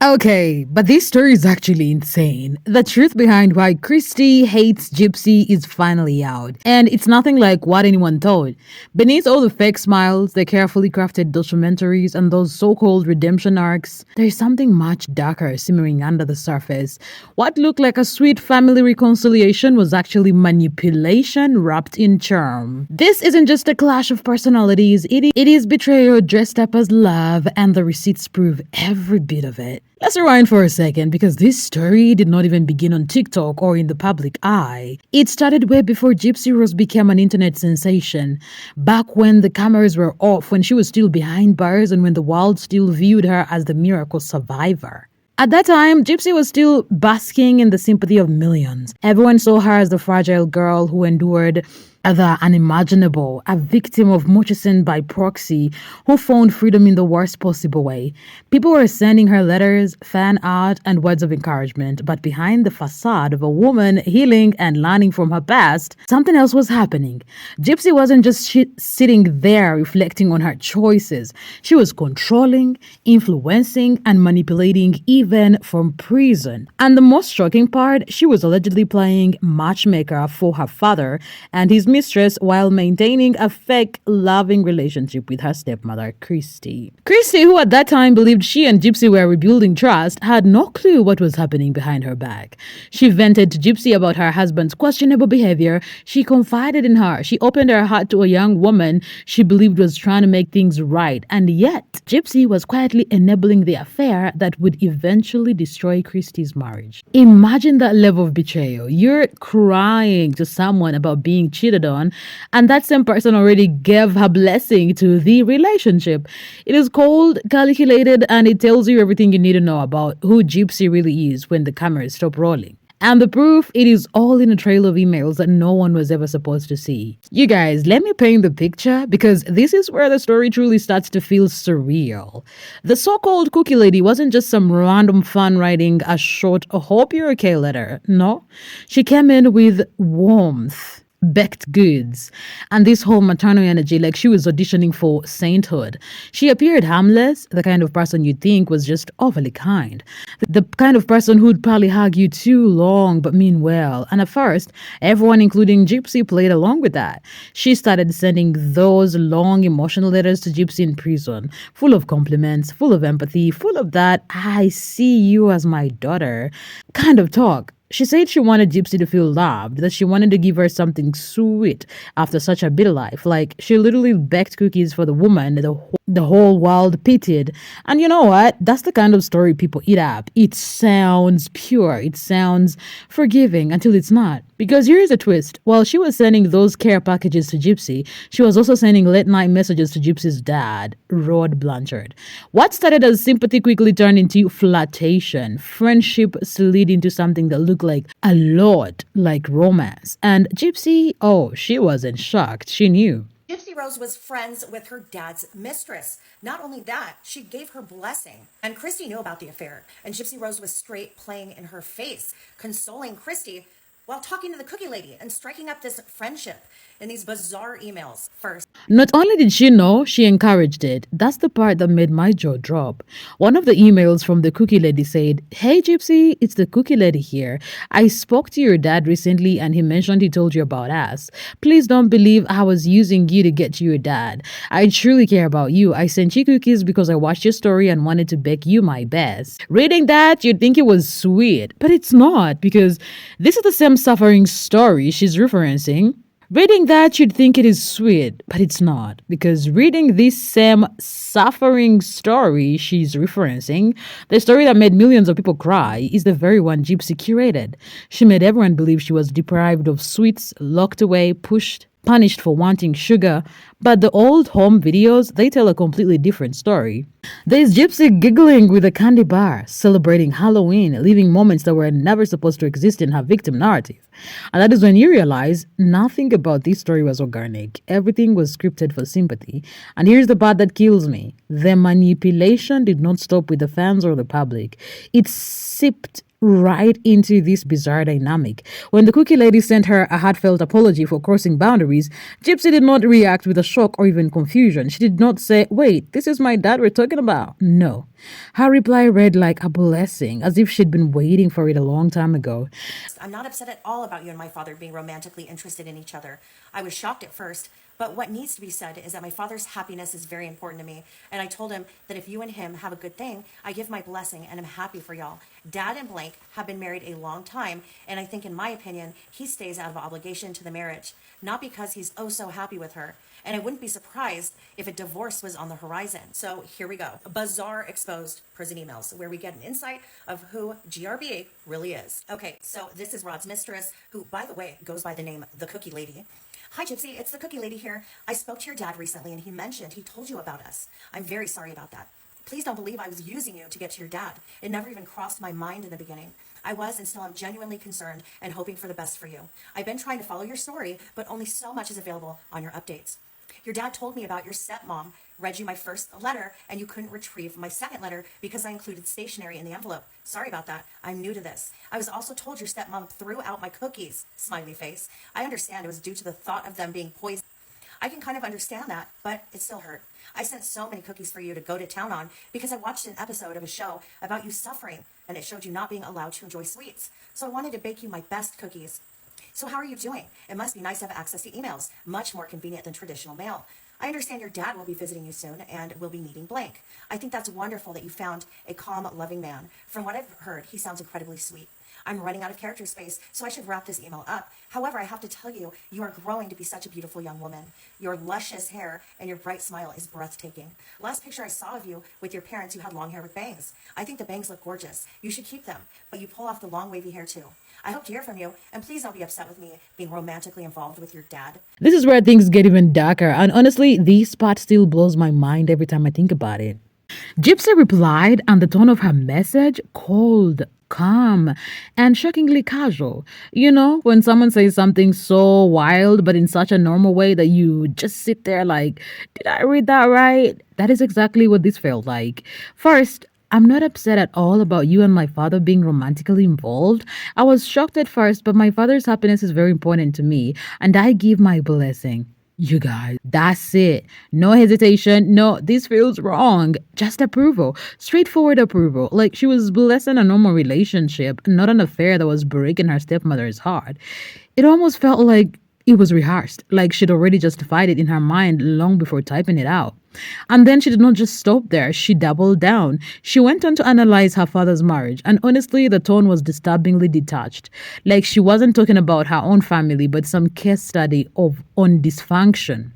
Okay, but this story is actually insane. The truth behind why Kristy hates Gypsy is finally out, and it's nothing like what anyone thought. Beneath all the fake smiles, the carefully crafted documentaries, and those so called redemption arcs, there's something much darker simmering under the surface. What looked like a sweet family reconciliation was actually manipulation wrapped in charm. This isn't just a clash of personalities, it is betrayal dressed up as love, and the receipts prove every bit of it. Let's rewind for a second because this story did not even begin on TikTok or in the public eye. It started way before Gypsy Rose became an internet sensation. Back when the cameras were off, when she was still behind bars, and when the world still viewed her as the miracle survivor. At that time, Gypsy was still basking in the sympathy of millions. Everyone saw her as the fragile girl who endured the unimaginable, a victim of Murchison by proxy, who found freedom in the worst possible way. People were sending her letters, fan art, and words of encouragement, but behind the facade of a woman healing and learning from her past, something else was happening. Gypsy wasn't just sitting there reflecting on her choices. She was controlling, influencing, and manipulating even from prison. And the most shocking part, she was allegedly playing matchmaker for her father and his mistress while maintaining a fake, loving relationship with her stepmother, Kristy. Kristy, who at that time believed she and Gypsy were rebuilding trust, had no clue what was happening behind her back. She vented to Gypsy about her husband's questionable behavior. She confided in her. She opened her heart to a young woman she believed was trying to make things right. And yet, Gypsy was quietly enabling the affair that would eventually destroy Kristy's marriage. Imagine that level of betrayal. You're crying to someone about being cheated on, and that same person already gave her blessing to the relationship. It is cold, calculated, and it tells you everything you need to know about who Gypsy really is when the cameras stop rolling. And the proof, it is all in a trail of emails that no one was ever supposed to see. You guys, let me paint the picture because this is where the story truly starts to feel surreal. The so-called cookie lady wasn't just some random fan writing a short "I hope you're okay" letter. No, she came in with warmth, baked goods, and this whole maternal energy, like she was auditioning for sainthood. She appeared harmless, the kind of person you'd think was just overly kind, the kind of person who'd probably hug you too long but mean well. And at first, everyone, including Gypsy, played along with that. She started sending those long emotional letters to Gypsy in prison, full of compliments, full of empathy, full of that "I see you as my daughter" kind of talk. She said she wanted Gypsy to feel loved, that she wanted to give her something sweet after such a bitter life. Like, she literally baked cookies for the woman the whole world pitied. And you know what? That's the kind of story people eat up. It sounds pure. It sounds forgiving until it's not. Because here's a twist. While she was sending those care packages to Gypsy, she was also sending late night messages to Gypsy's dad, Rod Blanchard. What started as sympathy quickly turned into flirtation. Friendship slid into something that looked like a lot like romance. And Gypsy, oh, she wasn't shocked. She knew. Gypsy Rose was friends with her dad's mistress. Not only that, she gave her blessing. And Kristy knew about the affair. And Gypsy Rose was straight playing in her face, consoling Kristy while talking to the cookie lady and striking up this friendship in these bizarre emails first. Not only did she know, she encouraged it. That's the part that made my jaw drop. One of the emails from the cookie lady said, "Hey Gypsy, it's the cookie lady here. I spoke to your dad recently and he mentioned he told you about us. Please don't believe I was using you to get to your dad. I truly care about you. I sent you cookies because I watched your story and wanted to beg you my best." Reading that, you'd think it was sweet, but it's not, because this is the same suffering story she's referencing. Reading that, you'd think it is sweet, but it's not, because reading this same suffering story she's referencing, the story that made millions of people cry, is the very one Gypsy curated. She made everyone believe she was deprived of sweets, locked away, pushed, punished for wanting sugar. But the old home videos, they tell a completely different story. There's Gypsy giggling with a candy bar, celebrating Halloween, leaving moments that were never supposed to exist in her victim narrative. And that is when you realize nothing about this story was organic. Everything was scripted for sympathy. And here's the part that kills me: the manipulation did not stop with the fans or the public, it sipped right into this bizarre dynamic. When the cookie lady sent her a heartfelt apology for crossing boundaries, Gypsy did not react with a shock or even confusion. She did not say, "Wait, this is my dad we're talking about." No. Her reply read like a blessing, as if she'd been waiting for it a long time ago. I'm not upset at all about you and my father being romantically interested in each other. I was shocked at first, but what needs to be said is that my father's happiness is very important to me. And I told him that if you and him have a good thing, I give my blessing and I'm happy for y'all. Dad and Blank have been married a long time, and I think, in my opinion, he stays out of obligation to the marriage, not because he's oh so happy with her. And I wouldn't be surprised if a divorce was on the horizon. So here we go. Bizarre exposed prison emails, where we get an insight of who GRBA really is. Okay, so this is Rod's mistress, who, by the way, goes by the name The Cookie Lady. Hi, Gypsy. It's the Cookie Lady here. I spoke to your dad recently, and he told you about us. I'm very sorry about that. Please don't believe I was using you to get to your dad. It never even crossed my mind in the beginning. I was and still am genuinely concerned and hoping for the best for you. I've been trying to follow your story, but only so much is available on your updates. Your dad told me about your stepmom, read you my first letter, and you couldn't retrieve my second letter because I included stationery in the envelope. Sorry about that. I'm new to this. I was also told your stepmom threw out my cookies, smiley face. I understand it was due to the thought of them being poisoned. I can kind of understand that, but it still hurt. I sent so many cookies for you to go to town on because I watched an episode of a show about you suffering, and it showed you not being allowed to enjoy sweets. So I wanted to bake you my best cookies. So how are you doing? It must be nice to have access to emails, much more convenient than traditional mail. I understand your dad will be visiting you soon and will be meeting Blank. I think that's wonderful that you found a calm, loving man. From what I've heard, he sounds incredibly sweet. I'm running out of character space, so I should wrap this email up. However, I have to tell you, you are growing to be such a beautiful young woman. Your luscious hair and your bright smile is breathtaking. Last picture I saw of you with your parents, you had long hair with bangs. I think the bangs look gorgeous. You should keep them, but you pull off the long wavy hair too. I hope to hear from you, and please don't be upset with me being romantically involved with your dad. This is where things get even darker, and honestly, this part still blows my mind every time I think about it. Gypsy replied, and the tone of her message cold, calm, and shockingly casual. You know, when someone says something so wild but in such a normal way that you just sit there like, did I read that right? That is exactly what this felt like. First, I'm not upset at all about you and my father being romantically involved. I was shocked at first, but my father's happiness is very important to me, and I give my blessing. You guys, that's it. No hesitation. No, this feels wrong. Just approval. Straightforward approval. Like she was blessing a normal relationship, not an affair that was breaking her stepmother's heart. It almost felt like it was rehearsed, like she'd already justified it in her mind long before typing it out. And then she did not just stop there, she doubled down. She went on to analyze her father's marriage, and honestly, the tone was disturbingly detached. Like she wasn't talking about her own family, but some case study of on dysfunction.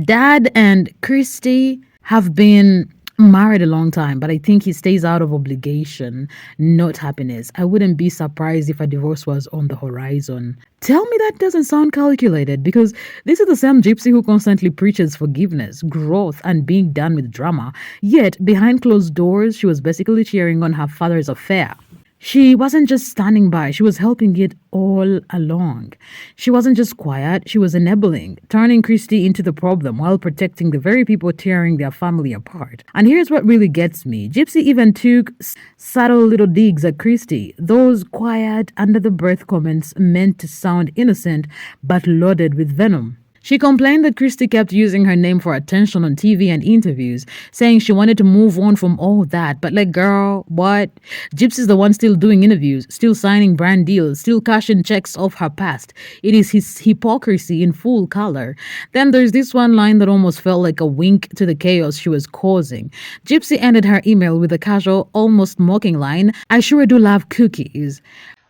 Dad and Kristy have been married a long time, but I think he stays out of obligation, not happiness. I wouldn't be surprised if a divorce was on the horizon. Tell me that doesn't sound calculated, because this is the same Gypsy who constantly preaches forgiveness, growth, and being done with drama. Yet, behind closed doors, she was basically cheering on her father's affair. She wasn't just standing by, she was helping it all along. She wasn't just quiet, she was enabling, turning Kristy into the problem while protecting the very people tearing their family apart. And here's what really gets me. Gypsy even took subtle little digs at Kristy, those quiet, under the breath comments meant to sound innocent but loaded with venom. She complained that Kristy kept using her name for attention on TV and interviews, saying she wanted to move on from all that. But like, girl, what? Gypsy's the one still doing interviews, still signing brand deals, still cashing checks off her past. It is his hypocrisy in full color. Then there's this one line that almost felt like a wink to the chaos she was causing. Gypsy ended her email with a casual, almost mocking line, "I sure do love cookies."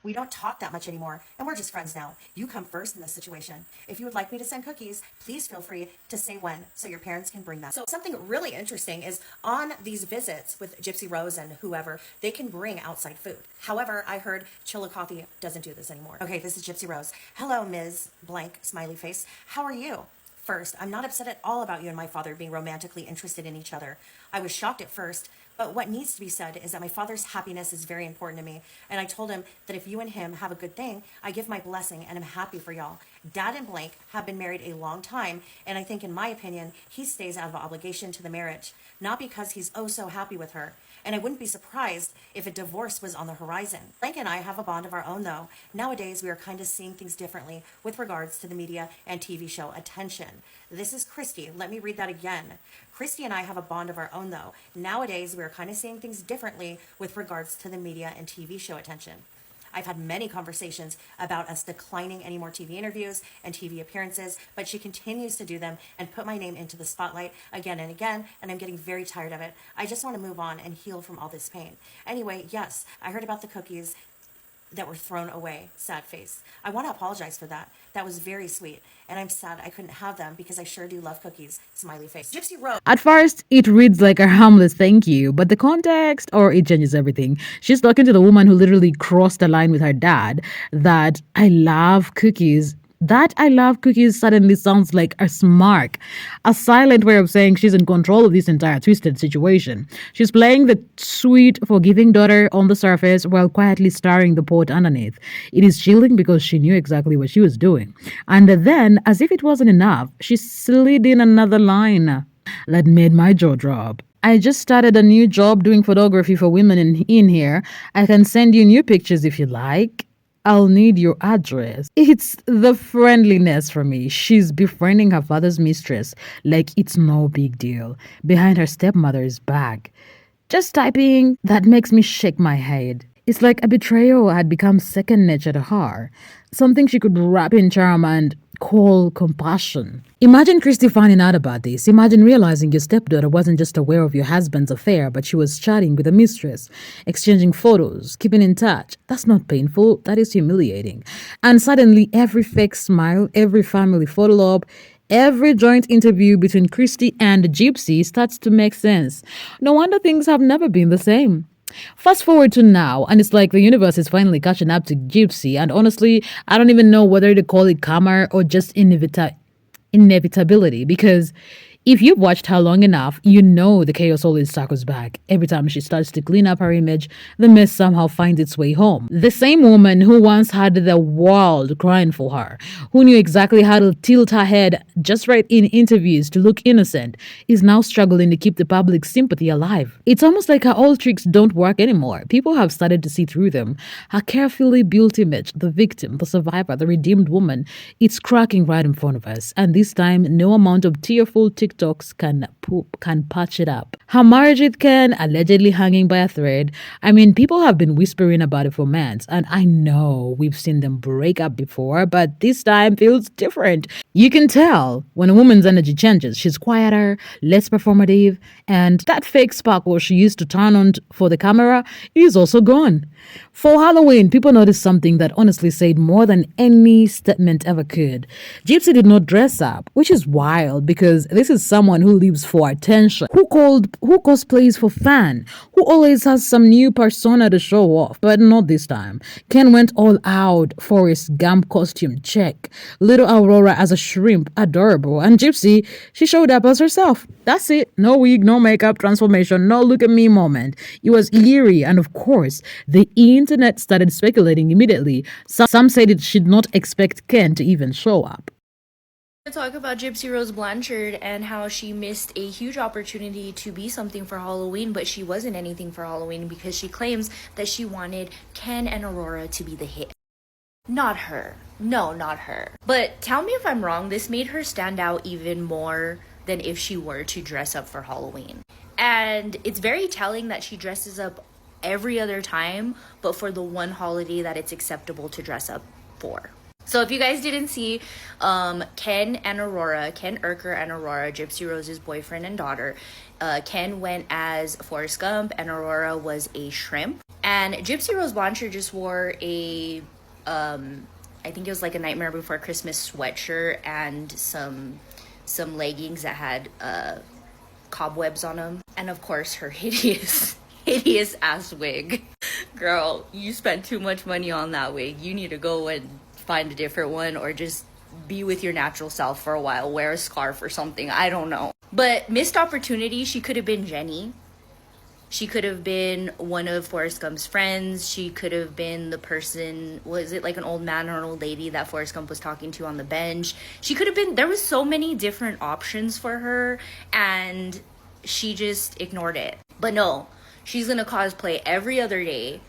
We don't talk that much anymore, and we're just friends now. You come first in this situation. If you would like me to send cookies, please feel free to say when so your parents can bring them. So something really interesting is on these visits with Gypsy Rose and whoever, they can bring outside food. However, I heard Chillicothe doesn't do this anymore. Okay, this is Gypsy Rose. Hello, Ms. Blank, smiley face. How are you? First, I'm not upset at all about you and my father being romantically interested in each other. I was shocked at first, But what needs to be said is that my father's happiness is very important to me. And I told him that if you and him have a good thing, I give my blessing and I'm happy for y'all. Dad and Blank have been married a long time. And I think, in my opinion, he stays out of obligation to the marriage, not because he's oh so happy with her. And I wouldn't be surprised if a divorce was on the horizon. Blank and I have a bond of our own, though. Nowadays, we are kind of seeing things differently with regards to the media and TV show attention. This is Kristy. Let me read that again. Kristy and I have a bond of our own, though. Nowadays, we are kind of seeing things differently with regards to the media and TV show attention. I've had many conversations about us declining any more TV interviews and TV appearances, but she continues to do them and put my name into the spotlight again and again, and I'm getting very tired of it. I just want to move on and heal from all this pain. Anyway, yes, I heard about the cookies that were thrown away. Sad face. I want to apologize for that. That was very sweet. And I'm sad I couldn't have them because I sure do love cookies. Smiley face. Gypsy wrote. At first, it reads like a harmless thank you, but the context, or it changes everything. She's talking to the woman who literally crossed the line with her dad that I love cookies. That I love cookies suddenly sounds like a smirk, a silent way of saying she's in control of this entire twisted situation. She's playing the sweet, forgiving daughter on the surface while quietly stirring the pot underneath. It is chilling because she knew exactly what she was doing. And then, as if it wasn't enough, she slid in another line that made my jaw drop. I just started a new job doing photography for women in here. I can send you new pictures if you like. I'll need your address. It's the friendliness for me. She's befriending her father's mistress like it's no big deal behind her stepmother's back. Just typing, that makes me shake my head. It's like a betrayal had become second nature to her, something she could wrap in charm and call compassion. Imagine Kristy finding out about this. Imagine realizing your stepdaughter wasn't just aware of your husband's affair, but she was chatting with a mistress, exchanging photos, keeping in touch. That's not painful, that is humiliating. And suddenly, every fake smile, every family photo op, every joint interview between Kristy and Gypsy starts to make sense. No wonder things have never been the same. Fast forward to now, and it's like the universe is finally catching up to Gypsy, and honestly, I don't even know whether to call it karma or just inevitability, because if you've watched her long enough, you know the chaos always circles back. Every time she starts to clean up her image, the mess somehow finds its way home. The same woman who once had the world crying for her, who knew exactly how to tilt her head just right in interviews to look innocent, is now struggling to keep the public's sympathy alive. It's almost like her old tricks don't work anymore. People have started to see through them. Her carefully built image, the victim, the survivor, the redeemed woman, it's cracking right in front of us. And this time, no amount of tearful TikToks can patch it up. Her marriage with Ken allegedly hanging by a thread. I mean, people have been whispering about it for months, and I know we've seen them break up before, but this time feels different. You can tell when a woman's energy changes. She's quieter, less performative, and that fake sparkle she used to turn on for the camera is also gone. For Halloween, people noticed something that honestly said more than any statement ever could. Gypsy did not dress up, which is wild because this is someone who lives for attention, who cosplays for fun, who always has some new persona to show off, but not this time. Ken went all out. Forrest Gump costume, check. Little Aurora as a shrimp, adorable. And Gypsy, she showed up as herself. That's it. No wig, no makeup, transformation, no look at me moment. It was eerie, and of course, the internet started speculating immediately. Some said it should not expect Ken to even show up. Talk about Gypsy Rose Blanchard and how she missed a huge opportunity to be something for Halloween, but she wasn't anything for Halloween because she claims that she wanted Ken and Aurora to be the hit. Not her. No, not her. But tell me if I'm wrong, this made her stand out even more than if she were to dress up for Halloween. And it's very telling that she dresses up every other time, but for the one holiday that it's acceptable to dress up for. So if you guys didn't see, Ken Urker and Aurora, Gypsy Rose's boyfriend and daughter, Ken went as Forrest Gump and Aurora was a shrimp. And Gypsy Rose Blanchard just wore a, I think it was like a Nightmare Before Christmas sweatshirt and some leggings that had cobwebs on them. And of course her hideous ass wig. Girl, you spent too much money on that wig. You need to go and find a different one or just be with your natural self for a while. Wear a scarf or something. I don't know. But missed opportunity. She could have been Jenny. She could have been one of Forrest Gump's friends. She could have been the person, was it like an old man or an old lady that Forrest Gump was talking to on the bench? She could have been, there was so many different options for her, and she just ignored it. But no, she's gonna cosplay every other day,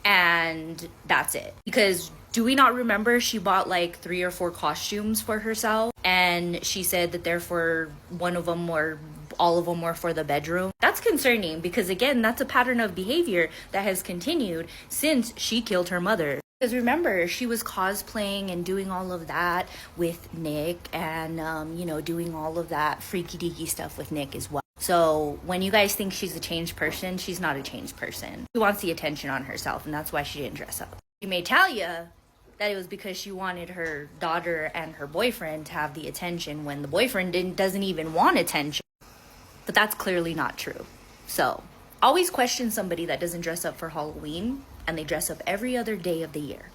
and that's it. Because do we not remember she bought like 3 or 4 costumes for herself, and she said that therefore one of them or all of them were for the bedroom? That's concerning, because again, that's a pattern of behavior that has continued since she killed her mother. Because remember, she was cosplaying and doing all of that with Nick, and doing all of that freaky deaky stuff with Nick as well. So when you guys think she's a changed person, she's not a changed person. She wants the attention on herself, and that's why she didn't dress up. She may tell you that it was because she wanted her daughter and her boyfriend to have the attention when the boyfriend doesn't even want attention. But that's clearly not true. So always question somebody that doesn't dress up for Halloween and they dress up every other day of the year.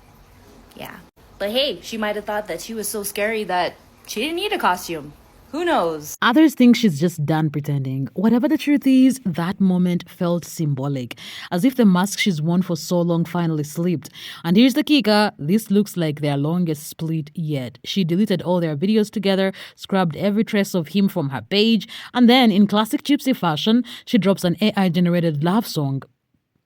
Yeah. But hey, she might have thought that she was so scary that she didn't need a costume. Who knows? Others think she's just done pretending. Whatever the truth is, that moment felt symbolic, as if the mask she's worn for so long finally slipped. And here's the kicker, this looks like their longest split yet. She deleted all their videos together, scrubbed every trace of him from her page, and then, in classic Gypsy fashion, she drops an AI-generated love song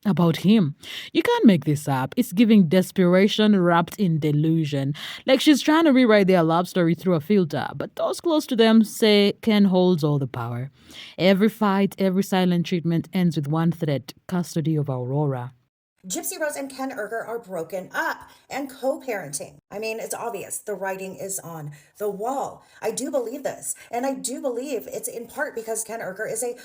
about him. You can't make this up. It's giving desperation wrapped in delusion. Like she's trying to rewrite their love story through a filter, but those close to them say Ken holds all the power. Every fight, every silent treatment ends with one threat: custody of Aurora. Gypsy Rose and Ken Urger are broken up and co-parenting. I mean, it's obvious. The writing is on the wall. I do believe this. And I do believe it's in part because Ken Urger is a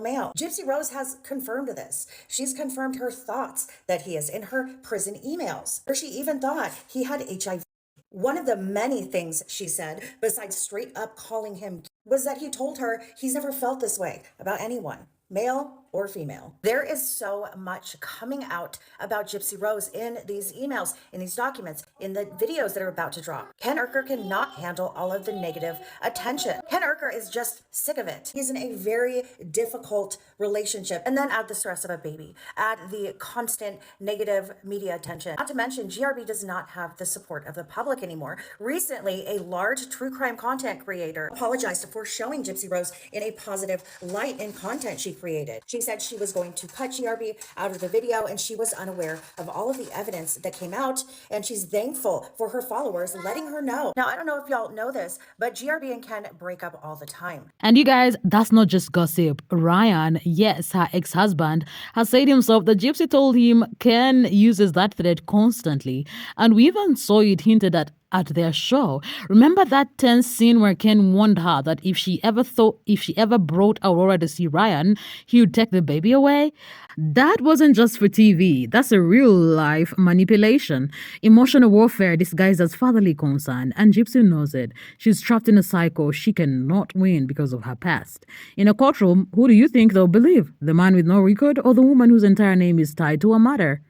male. Gypsy Rose has confirmed this. She's confirmed her thoughts that he is in her prison emails, or she even thought he had HIV. One of the many things she said, besides straight up calling him, was that he told her he's never felt this way about anyone, male or female. There is so much coming out about Gypsy Rose in these emails, in these documents, in the videos that are about to drop. Ken Urger cannot handle all of the negative attention. Ken Urger is just sick of it. He's in a very difficult relationship. And then add the stress of a baby, add the constant negative media attention. Not to mention, GRB does not have the support of the public anymore. Recently, a large true crime content creator apologized for showing Gypsy Rose in a positive light in content she created. She said she was going to cut GRB out of the video, and she was unaware of all of the evidence that came out, and she's thankful for her followers letting her know. Now, I don't know if y'all know this, but GRB and Ken break up all the time. And you guys, that's not just gossip. Ryan, yes, her ex-husband, has said himself that Gypsy told him Ken uses that thread constantly, and we even saw it hinted at their show. Remember that tense scene where Ken warned her that if she ever brought Aurora to see Ryan, he would take the baby away? That wasn't just for TV. That's a real life manipulation. Emotional warfare disguised as fatherly concern, and Gypsy knows it. She's trapped in a cycle she cannot win because of her past. In a courtroom, who do you think they'll believe? The man with no record or the woman whose entire name is tied to a murder?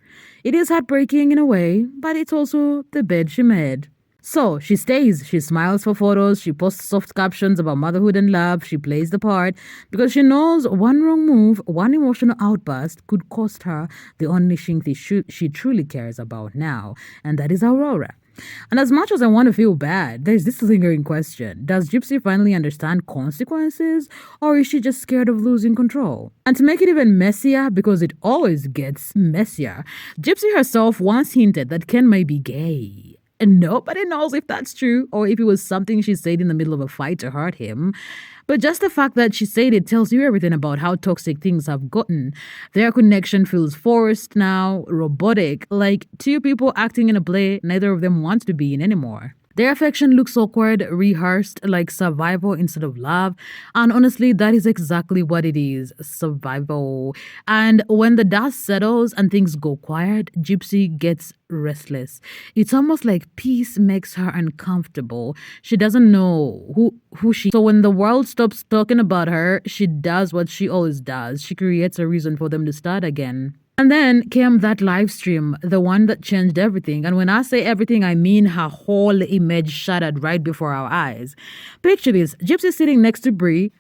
It is heartbreaking in a way, but it's also the bed she made. So she stays, she smiles for photos, she posts soft captions about motherhood and love, she plays the part because she knows one wrong move, one emotional outburst could cost her the only thing she truly cares about now, and that is Aurora. And as much as I want to feel bad, there's this lingering question. Does Gypsy finally understand consequences, or is she just scared of losing control? And to make it even messier, because it always gets messier, Gypsy herself once hinted that Ken may be gay. And nobody knows if that's true or if it was something she said in the middle of a fight to hurt him. But just the fact that she said it tells you everything about how toxic things have gotten. Their connection feels forced now, robotic, like two people acting in a play neither of them wants to be in anymore. Their affection looks awkward, rehearsed, like survival instead of love. And honestly, that is exactly what it is, survival. And when the dust settles and things go quiet, Gypsy gets restless. It's almost like peace makes her uncomfortable. She doesn't know who she is. So when the world stops talking about her, she does what she always does. She creates a reason for them to start again. And then came that live stream, the one that changed everything. And when I say everything, I mean her whole image shattered right before our eyes. Picture this, Gypsy sitting next to Brie,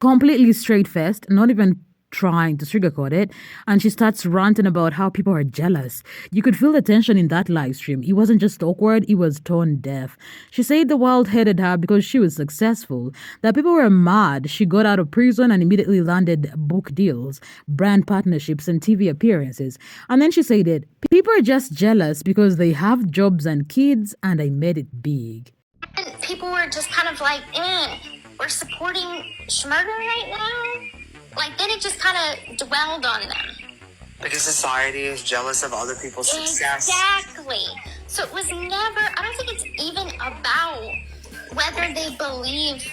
completely straight-faced, not even trying to sugarcoat it, and she starts ranting about how people are jealous. You could feel the tension in that live stream. It wasn't just awkward, it was tone deaf. She said the world hated her because she was successful, that people were mad she got out of prison and immediately landed book deals, brand partnerships, and TV appearances. And then she said it, people are just jealous because they have jobs and kids, and I made it big. And people were just kind of like, we're supporting Schmurder right now. Like, then it just kind of dwelled on them. Because society is jealous of other people's success. Exactly. So it was never, I don't think it's even about whether they believe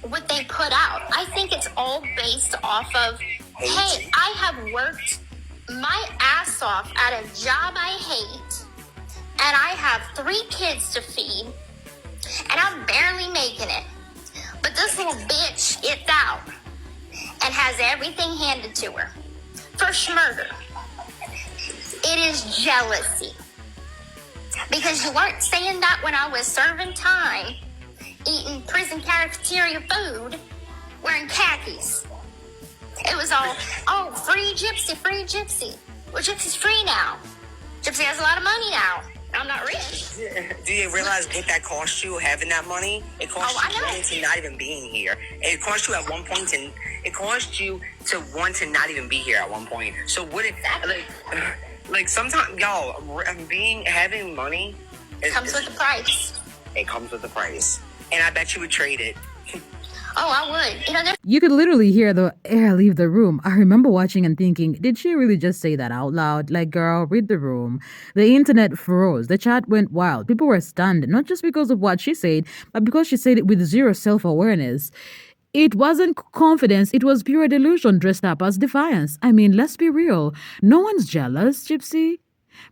what they put out. I think it's all based off of, hey, I have worked my ass off at a job I hate, and I have 3 kids to feed, and I'm barely making it. But this little bitch gets out and has everything handed to her for Schmurder. It is jealousy. Because you weren't saying that when I was serving time, eating prison cafeteria food, wearing khakis. It was all, oh, free Gypsy, free Gypsy. Well, Gypsy's free now. Gypsy has a lot of money now. I'm not rich. Do you realize what that cost you having that money? It cost you money to not even being here. It cost you at one point to. It cost you to want to not even be here at one point. So what it like sometimes y'all having money comes with a price. It comes with a price, and I bet you would trade it. Oh, I would. You know, You could literally hear the air leave the room. I remember watching and thinking, did she really just say that out loud? Like, girl, read the room. The internet froze. The chat went wild. People were stunned, not just because of what she said, but because she said it with zero self-awareness. It wasn't confidence, it was pure delusion dressed up as defiance. I mean, let's be real. No one's jealous, Gypsy.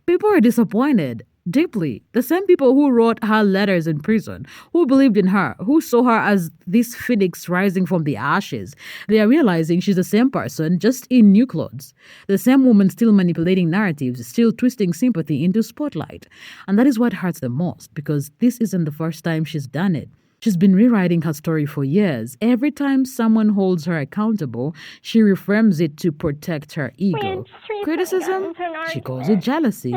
People are disappointed. Deeply. The same people who wrote her letters in prison, who believed in her, who saw her as this phoenix rising from the ashes, they are realizing she's the same person, just in new clothes. The same woman still manipulating narratives, still twisting sympathy into spotlight. And that is what hurts the most, because this isn't the first time she's done it. She's been rewriting her story for years. Every time someone holds her accountable, she reframes it to protect her ego. Criticism, she calls it jealousy.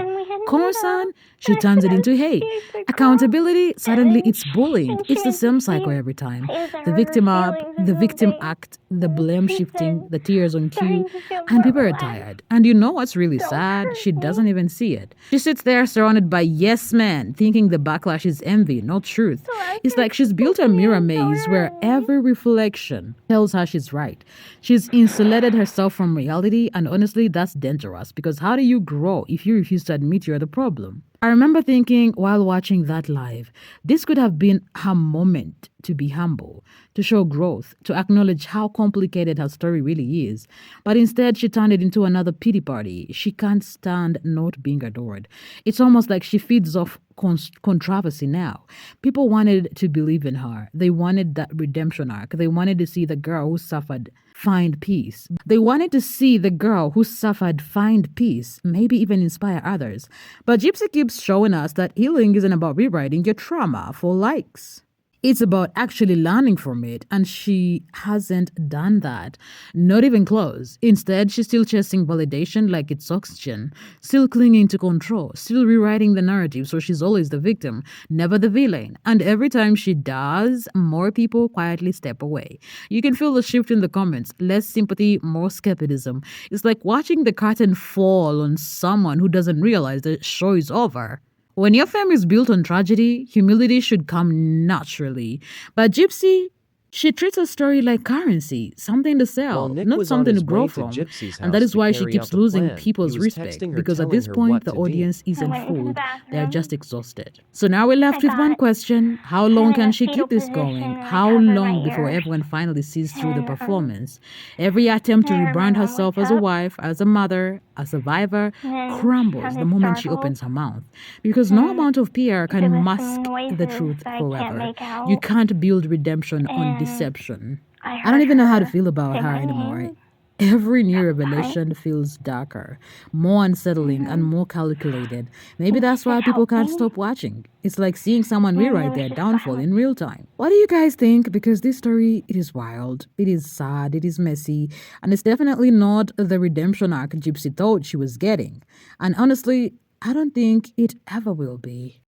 Concern, she turns it into hate. Accountability, suddenly it's bullying. It's the same cycle every time. The victim up, the victim act, the blame shifting, the tears on cue, and people are tired. And you know what's really sad? She doesn't even see it. She sits there surrounded by yes men, thinking the backlash is envy, not truth. It's like she's built a mirror maze where every reflection tells her she's right. She's insulated herself from reality, and honestly, that's dangerous, because how do you grow if you refuse to admit you're the problem? I remember thinking while watching that live, this could have been her moment to be humble, to show growth, to acknowledge how complicated her story really is. But instead, she turned it into another pity party. She can't stand not being adored. It's almost like she feeds off controversy now. People wanted to believe in her. They wanted that redemption arc. They wanted to see the girl who suffered find peace. They wanted to see the girl who suffered find peace, maybe even inspire others. But Gypsy keeps showing us that healing isn't about rewriting your trauma for likes. It's about actually learning from it, and she hasn't done that. Not even close. Instead, she's still chasing validation like it's oxygen, still clinging to control, still rewriting the narrative so she's always the victim, never the villain. And every time she does, more people quietly step away. You can feel the shift in the comments. Less sympathy, more skepticism. It's like watching the curtain fall on someone who doesn't realize the show is over. When your fame is built on tragedy, humility should come naturally. But Gypsy, she treats her story like currency, something to sell, not something to grow from. And that is why she keeps losing people's respect, because at this point, the audience isn't fooled. They're just exhausted. So now we're left with one question. How long can she keep this going? How long before everyone finally sees through the performance? Every attempt to rebrand herself as a wife, as a mother, a survivor, crumbles the moment she opens her mouth. Because no amount of PR can mask the truth forever. You can't build redemption on deception. I don't even know how to feel about her anymore. Every new revelation feels darker, more unsettling, and more calculated. Maybe that's why people can't stop watching. It's like seeing someone rewrite their downfall in real time. What do you guys think? Because this story, it is wild, it is sad, it is messy, and it's definitely not the redemption arc Gypsy thought she was getting. And honestly, I don't think it ever will be.